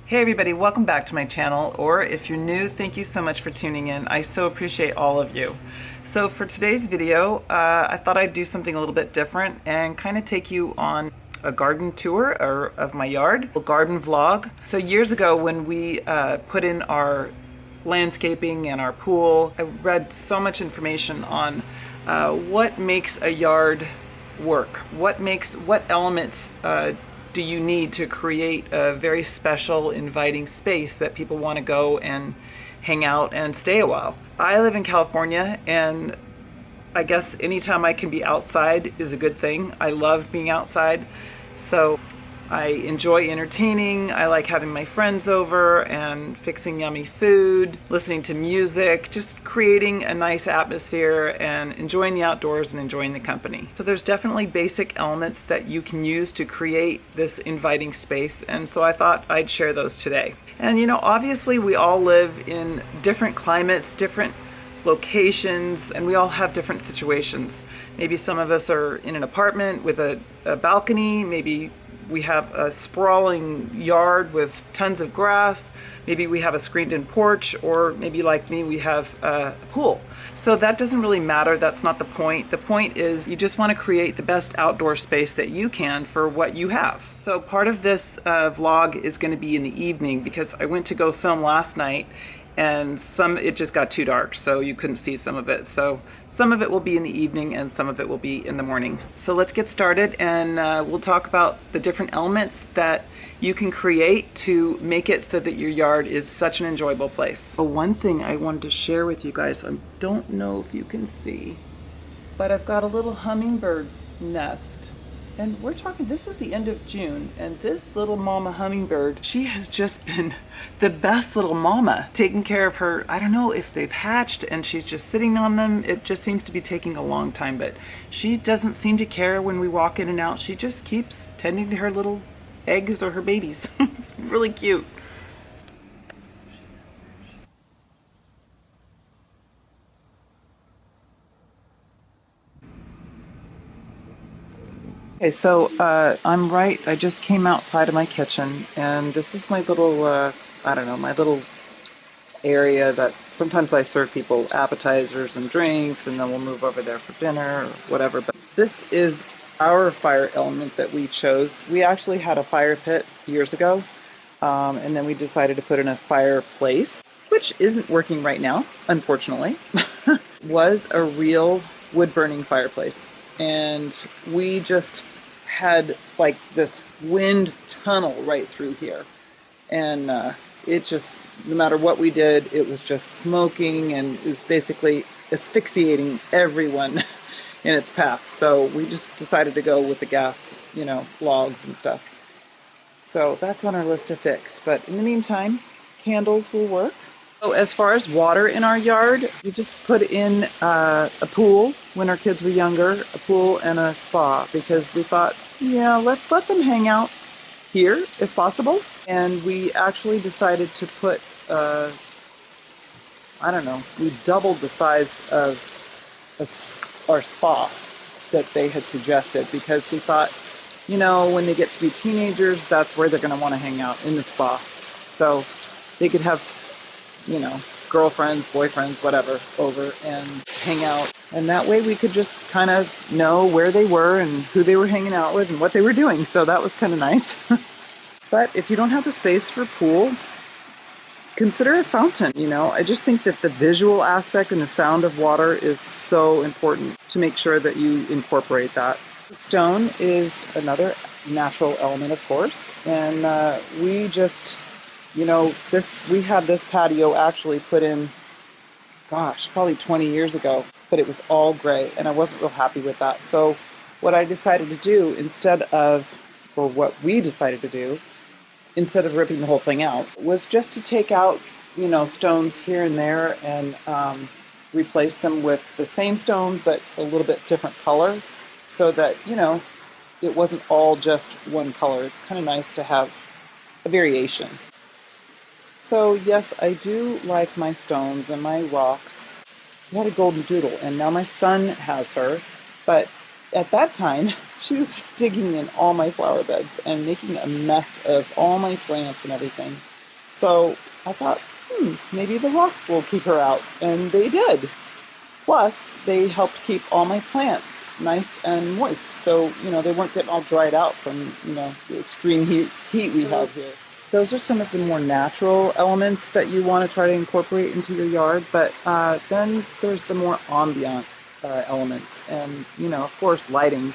Hey everybody, welcome back to my channel, or if you're new, thank you so much for tuning in. I so appreciate all of you. So for today's video, I thought I'd do something a little bit different and kind of take you on a garden tour of my yard, a garden vlog. So years ago when we put in our landscaping and our pool, I read so much information on what makes a yard work, what elements do you need to create a very special, inviting space that people want to go and hang out and stay a while. I live in California, and I guess anytime I can be outside is a good thing. I love being outside, so I enjoy entertaining. I like having my friends over and fixing yummy food, listening to music, just creating a nice atmosphere and enjoying the outdoors and enjoying the company. So there's definitely basic elements that you can use to create this inviting space, and so I thought I'd share those today. And you know, obviously we all live in different climates, different locations, and we all have different situations. Maybe some of us are in an apartment with a balcony, maybe we have a sprawling yard with tons of grass, maybe we have a screened-in porch, or maybe like me, we have a pool. So that doesn't really matter, that's not the point. The point is you just want to create the best outdoor space that you can for what you have. So part of this vlog is going to be in the evening because I went to go film last night and it just got too dark, so you couldn't see some of it. So some of it will be in the evening and some of it will be in the morning. So let's get started, and we'll talk about the different elements that you can create to make it so that your yard is such an enjoyable place. So one thing I wanted to share with you guys, I don't know if you can see, but I've got a little hummingbird's nest. And we're talking, this is the end of June, and this little mama hummingbird, she has just been the best little mama, taking care of her. I don't know if they've hatched and she's just sitting on them. It just seems to be taking a long time, but she doesn't seem to care when we walk in and out. She just keeps tending to her little eggs or her babies. It's really cute. Okay, so I just came outside of my kitchen, and this is my little, I don't know, my little area that sometimes I serve people appetizers and drinks, and then we'll move over there for dinner or whatever. But this is our fire element that we chose. We actually had a fire pit years ago, and then we decided to put in a fireplace, which isn't working right now, unfortunately. Was a real wood-burning fireplace. And we just had like this wind tunnel right through here. And it just, no matter what we did, it was just smoking and it was basically asphyxiating everyone in its path. So we just decided to go with the gas, logs and stuff. So that's on our list to fix. But in the meantime, candles will work. So as far as water in our yard, we just put in a pool when our kids were younger, a pool and a spa, because we thought, yeah, let's let them hang out here if possible. And we actually decided to put, I don't know, we doubled the size of our spa that they had suggested, because we thought, when they get to be teenagers, that's where they're going to want to hang out, in the spa. So they could have girlfriends, boyfriends, whatever, over and hang out. And that way we could just kind of know where they were and who they were hanging out with and what they were doing. So that was kind of nice. But if you don't have the space for a pool, consider a fountain. I just think that the visual aspect and the sound of water is so important to make sure that you incorporate that. Stone is another natural element, of course. And we just... we had this patio actually put in, gosh, probably 20 years ago, but it was all gray, and I wasn't real happy with that. So what I decided to do instead of ripping the whole thing out, was just to take out, stones here and there and replace them with the same stone, but a little bit different color, so that, it wasn't all just one color. It's kind of nice to have a variation. So yes, I do like my stones and my rocks. I had a golden doodle, and now my son has her. But at that time, she was digging in all my flower beds and making a mess of all my plants and everything. So I thought, maybe the rocks will keep her out, and they did. Plus, they helped keep all my plants nice and moist, so they weren't getting all dried out from the extreme heat we have here. Those are some of the more natural elements that you want to try to incorporate into your yard, but then there's the more ambient elements, and of course, lighting,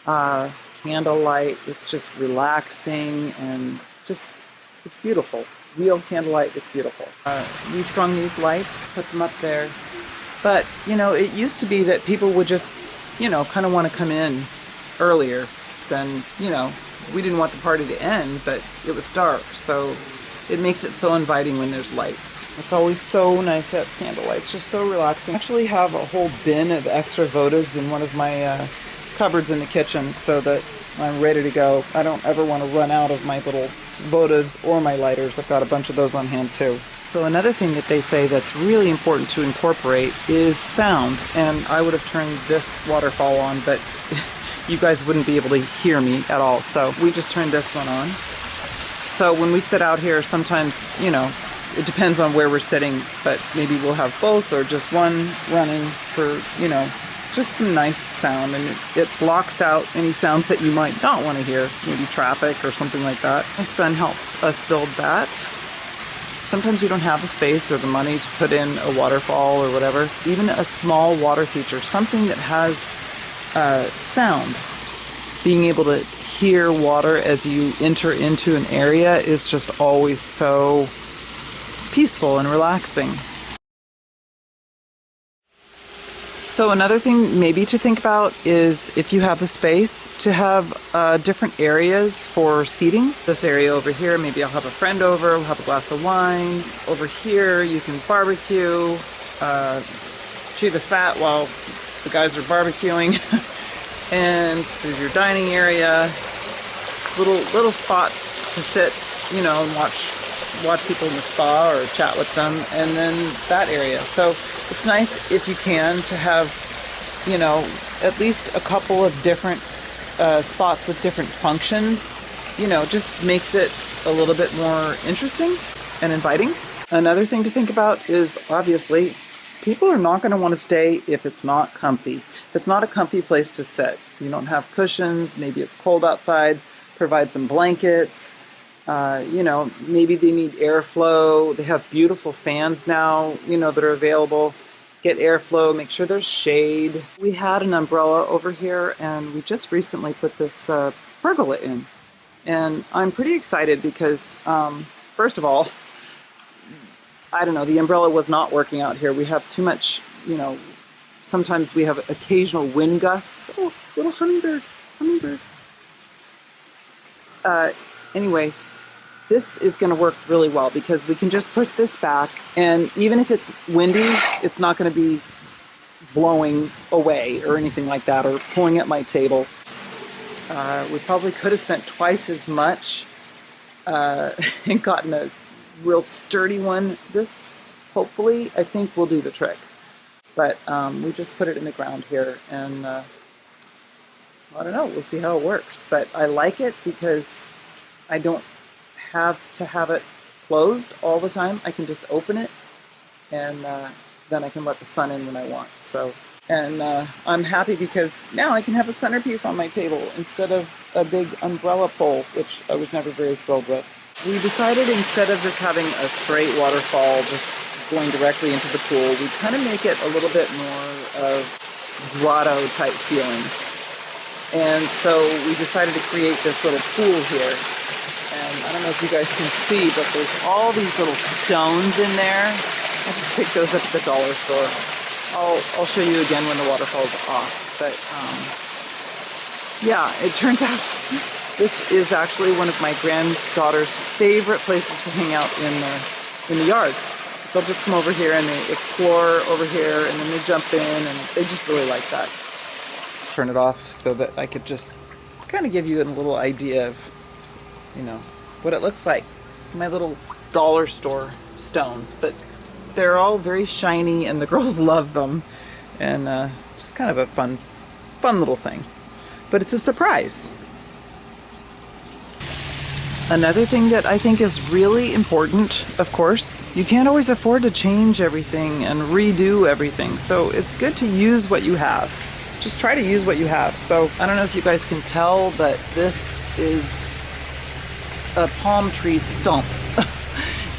candlelight. It's just relaxing and just it's beautiful. Real candlelight is beautiful. We strung these lights, put them up there. But, it used to be that people would just, kind of want to come in earlier than, we didn't want the party to end, but it was dark. So it makes it so inviting when there's lights. It's always so nice to have candlelight. It's just so relaxing. I actually have a whole bin of extra votives in one of my cupboards in the kitchen so that I'm ready to go. I don't ever want to run out of my little votives or my lighters. I've got a bunch of those on hand too. So another thing that they say that's really important to incorporate is sound. And I would have turned this waterfall on, but you guys wouldn't be able to hear me at all. So we just turned this one on. So when we sit out here, sometimes, it depends on where we're sitting, but maybe we'll have both or just one running for, just some nice sound, and it blocks out any sounds that you might not want to hear, maybe traffic or something like that. My son helped us build that. Sometimes you don't have the space or the money to put in a waterfall or whatever. Even a small water feature, something that has sound, being able to hear water as you enter into an area is just always so peaceful and relaxing. So another thing maybe to think about is if you have the space to have different areas for seating. This area over here, maybe I'll have a friend over, we'll have a glass of wine. Over here you can barbecue, chew the fat while the guys are barbecuing. And there's your dining area, little spot to sit, and watch people in the spa or chat with them, and then that area. So it's nice if you can to have, at least a couple of different spots with different functions. Just makes it a little bit more interesting and inviting. Another thing to think about is obviously people are not going to want to stay if it's not comfy. If it's not a comfy place to sit, you don't have cushions, maybe it's cold outside, provide some blankets. Maybe they need airflow. They have beautiful fans now, that are available. Get airflow, make sure there's shade. We had an umbrella over here, and we just recently put this pergola in. And I'm pretty excited because, first of all, I don't know, the umbrella was not working out here. We have too much, sometimes we have occasional wind gusts. Oh, little hummingbird. Anyway, this is going to work really well because we can just put this back, and even if it's windy, it's not going to be blowing away or anything like that or pulling at my table. We probably could have spent twice as much and gotten a real sturdy one. This, hopefully, I think will do the trick. But we just put it in the ground here, and I don't know, we'll see how it works. But I like it because I don't have to have it closed all the time. I can just open it, and then I can let the sun in when I want. So, and I'm happy because now I can have a centerpiece on my table instead of a big umbrella pole, which I was never very thrilled with. We decided instead of just having a straight waterfall just going directly into the pool, we kind of make it a little bit more of grotto type feeling. And so we decided to create this little pool here. And I don't know if you guys can see, but there's all these little stones in there. I just picked those up at the dollar store. I'll show you again when the waterfall's off. But yeah, it turns out this is actually one of my granddaughter's favorite places to hang out in the yard. They'll just come over here and they explore over here, and then they jump in, and they just really like that. Turn it off so that I could just kind of give you a little idea of, what it looks like. My little dollar store stones, but they're all very shiny, and the girls love them, and it's kind of a fun little thing. But it's a surprise. Another thing that I think is really important, of course, you can't always afford to change everything and redo everything. So it's good to use what you have. Just try to use what you have. So I don't know if you guys can tell, but this is a palm tree stump.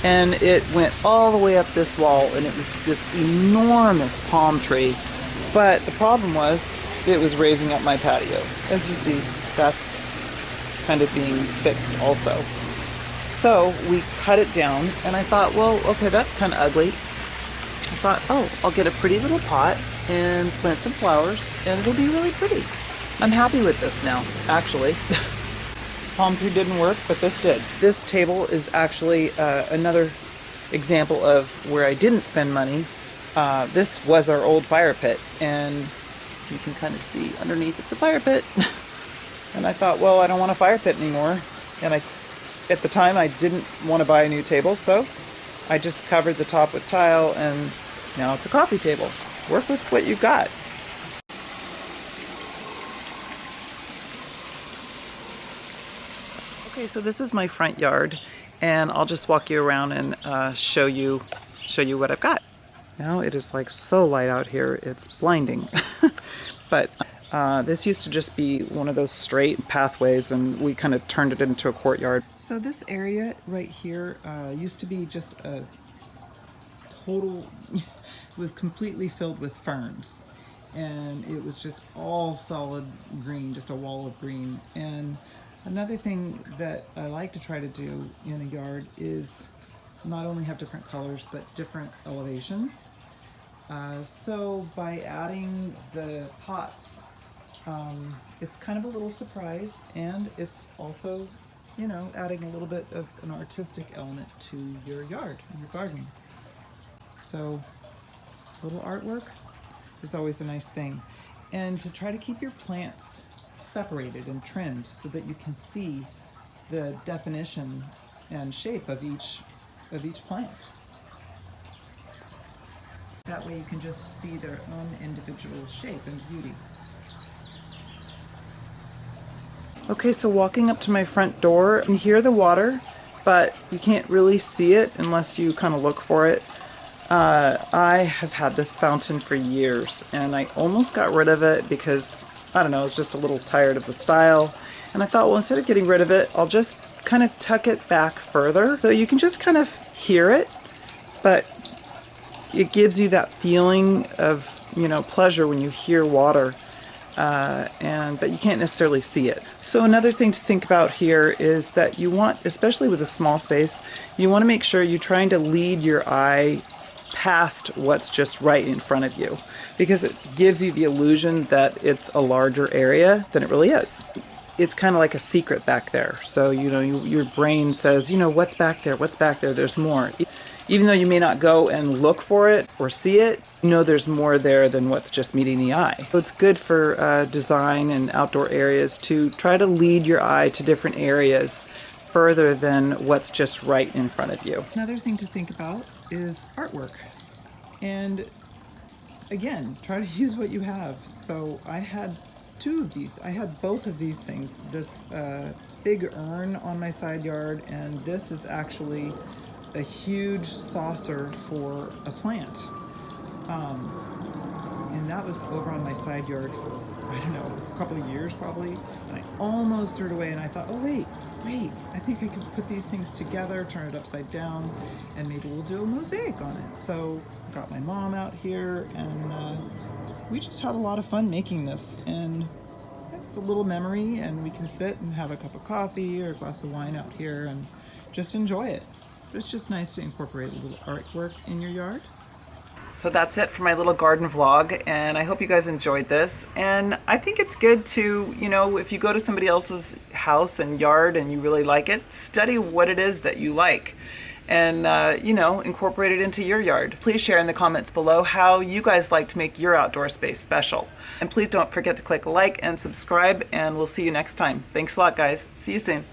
And it went all the way up this wall, and it was this enormous palm tree. But the problem was it was raising up my patio. As you see, that's kind of being fixed also. So we cut it down, and I thought, well, okay, that's kind of ugly. I thought, oh, I'll get a pretty little pot and plant some flowers, and it'll be really pretty. I'm happy with this now, actually. Palm tree didn't work, but this did. This table is actually another example of where I didn't spend money. This was our old fire pit, and you can kind of see underneath it's a fire pit. And I thought, well, I don't want a fire pit anymore. And at the time, I didn't want to buy a new table, so I just covered the top with tile, and now it's a coffee table. Work with what you've got. Okay, so this is my front yard, and I'll just walk you around and show you what I've got. Now it is like so light out here, it's blinding. But this used to just be one of those straight pathways, and we kind of turned it into a courtyard. So this area right here used to be just a total, was completely filled with ferns. And it was just all solid green, just a wall of green. And another thing that I like to try to do in a yard is not only have different colors, but different elevations. So by adding the pots, it's kind of a little surprise, and it's also, you know, adding a little bit of an artistic element to your yard, your garden. So a little artwork is always a nice thing. And to try to keep your plants separated and trimmed so that you can see the definition and shape of each plant. That way you can just see their own individual shape and beauty. Okay, so walking up to my front door, you can hear the water, but you can't really see it unless you kind of look for it. I have had this fountain for years, and I almost got rid of it because, I don't know, I was just a little tired of the style. And I thought, well, instead of getting rid of it, I'll just kind of tuck it back further. So you can just kind of hear it, but it gives you that feeling of, you know, pleasure when you hear water. But you can't necessarily see it. So another thing to think about here is that you want, especially with a small space, you want to make sure you're trying to lead your eye past what's just right in front of you, because it gives you the illusion that it's a larger area than it really is. It's kind of like a secret back there. So, you know, your brain says, you know, what's back there? What's back there? There's more. Even though you may not go and look for it or see it, you know there's more there than what's just meeting the eye. So it's good for design and outdoor areas to try to lead your eye to different areas further than what's just right in front of you. Another thing to think about is artwork. And again, try to use what you have. So I had two of these. I had both of these things. This big urn on my side yard, and this is actually a huge saucer for a plant. And that was over on my side yard for, I don't know, a couple of years probably. And I almost threw it away, and I thought, oh wait, I think I could put these things together, turn it upside down, and maybe we'll do a mosaic on it. So I got my mom out here, and we just had a lot of fun making this. And it's a little memory, and we can sit and have a cup of coffee or a glass of wine out here and just enjoy it. It's just nice to incorporate a little artwork in your yard. So that's it for my little garden vlog, and I hope you guys enjoyed this. And I think it's good to, you know, if you go to somebody else's house and yard and you really like it, study what it is that you like and, you know, incorporate it into your yard. Please share in the comments below how you guys like to make your outdoor space special. And please don't forget to click like and subscribe, and we'll see you next time. Thanks a lot, guys. See you soon.